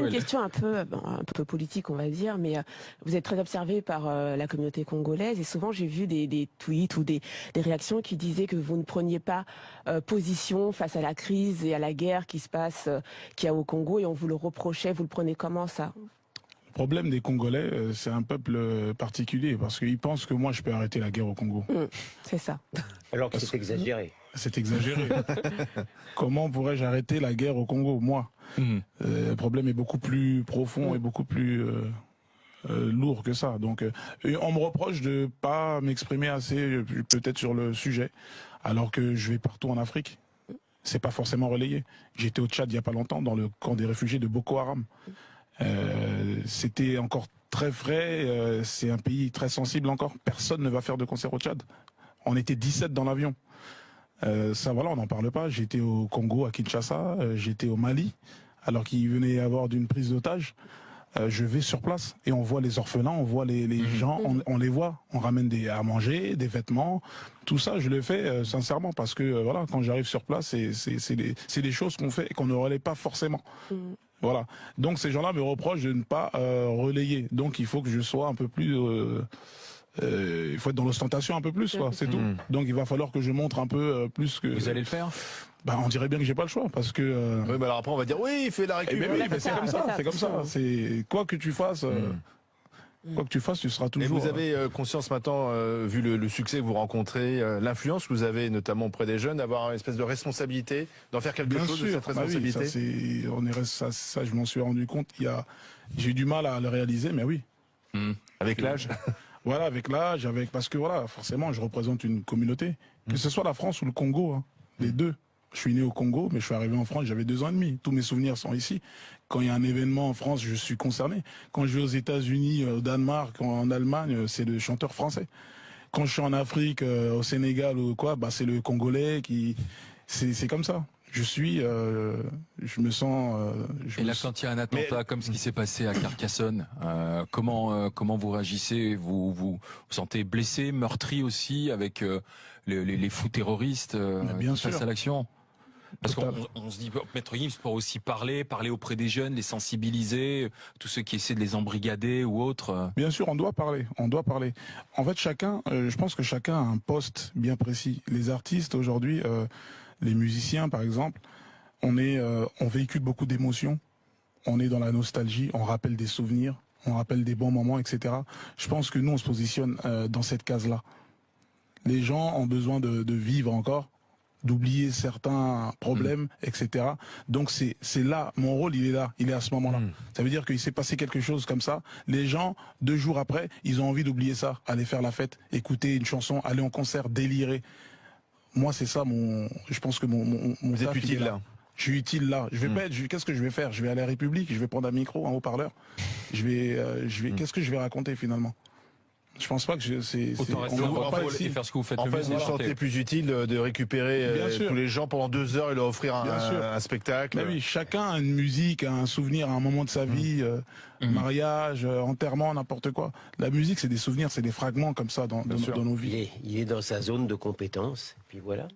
Une question un peu politique, on va dire, mais vous êtes très observé par la communauté congolaise et souvent j'ai vu des tweets ou des réactions qui disaient que vous ne preniez pas position face à la crise et à la guerre qui se passe, qu'il y a au Congo et on vous le reprochait. Vous le prenez comment ça? Le problème des Congolais, c'est un peuple particulier parce qu'ils pensent que moi je peux arrêter la guerre au Congo. C'est ça. Alors que c'est exagéré. C'est exagéré. Comment pourrais-je arrêter la guerre au Congo, moi? Le problème est beaucoup plus profond et beaucoup plus lourd que ça. Donc, on me reproche de pas m'exprimer assez, peut-être sur le sujet, alors que je vais partout en Afrique. C'est pas forcément relayé. J'étais au Tchad il y a pas longtemps, dans le camp des réfugiés de Boko Haram. C'était encore très frais. C'est un pays très sensible encore. Personne ne va faire de concert au Tchad. On était 17 dans l'avion. Ça, voilà, on n'en parle pas. J'étais au Congo, à Kinshasa, j'étais au Mali, alors qu'il venait y avoir d'une prise d'otage. Je vais sur place et on voit les orphelins, on voit les gens, on les voit. On ramène à manger, des vêtements, tout ça. Je le fais sincèrement parce que voilà, quand j'arrive sur place, c'est des choses qu'on fait et qu'on ne relaie pas forcément. Voilà. Donc ces gens-là me reprochent de ne pas relayer. Donc il faut que je sois un peu plus. Il faut être dans l'ostentation un peu plus, quoi. C'est tout. Donc il va falloir que je montre un peu plus que. Vous allez le faire? Bah, on dirait bien que j'ai pas le choix parce que. Oui, mais alors après on va dire oui, il fait la récup. Mais oui, mais c'est comme ça, c'est comme ça. C'est quoi que tu fasses. Quoi que tu fasses, tu seras toujours. Et vous avez conscience maintenant, vu le succès que vous rencontrez, l'influence que vous avez notamment auprès des jeunes, d'avoir une espèce de responsabilité, d'en faire quelque bien chose sûr, de cette responsabilité. Oui, ça, je m'en suis rendu compte. J'ai eu du mal à le réaliser, mais oui. Avec l'âge. Voilà, avec l'âge, parce que voilà, forcément, je représente une communauté, que ce soit la France ou le Congo, hein, les deux. Je suis né au Congo, mais je suis arrivé en France, j'avais 2 ans et demi. Tous mes souvenirs sont ici. Quand il y a un événement en France, je suis concerné. Quand je vais aux États-Unis, au Danemark, en Allemagne, c'est le chanteur français. Quand je suis en Afrique, au Sénégal ou quoi, bah c'est le Congolais qui, c'est comme ça. Je me sens. Et là, quand il y a un attentat comme ce qui s'est passé à Carcassonne, comment vous réagissez? Vous sentez blessé, meurtri aussi avec les fous terroristes bien face sûr. à l'action? Parce qu'on se dit, Maître Gims, pour aussi parler auprès des jeunes, les sensibiliser, tous ceux qui essaient de les embrigader ou autres. Bien sûr, on doit parler. En fait, je pense que chacun a un poste bien précis. Les artistes aujourd'hui, les musiciens par exemple, on véhicule beaucoup d'émotions. On est dans la nostalgie, on rappelle des souvenirs, on rappelle des bons moments, etc. Je pense que nous, on se positionne dans cette case-là. Les gens ont besoin de vivre encore, d'oublier certains problèmes, etc. Donc c'est là, mon rôle il est à ce moment-là. Ça veut dire qu'il s'est passé quelque chose comme ça. Les gens, 2 jours après, ils ont envie d'oublier ça, aller faire la fête, écouter une chanson, aller en concert, délirer. Moi c'est ça je pense que mon vous êtes utile là. Je suis utile là. Je vais pas être, qu'est-ce que je vais faire? Je vais aller à la République, je vais prendre un micro, un haut-parleur. Qu'est-ce que je vais raconter finalement? Je pense pas que on va pas ici faire ce que vous faites. En fait, vous vous sentez plus utile de récupérer tous les gens pendant 2 heures et leur offrir un spectacle. Mais oui, chacun a une musique, un souvenir, un moment de sa vie, mariage, enterrement, n'importe quoi. La musique, c'est des souvenirs, c'est des fragments comme ça dans nos vies. Il est dans sa zone de compétence, puis voilà.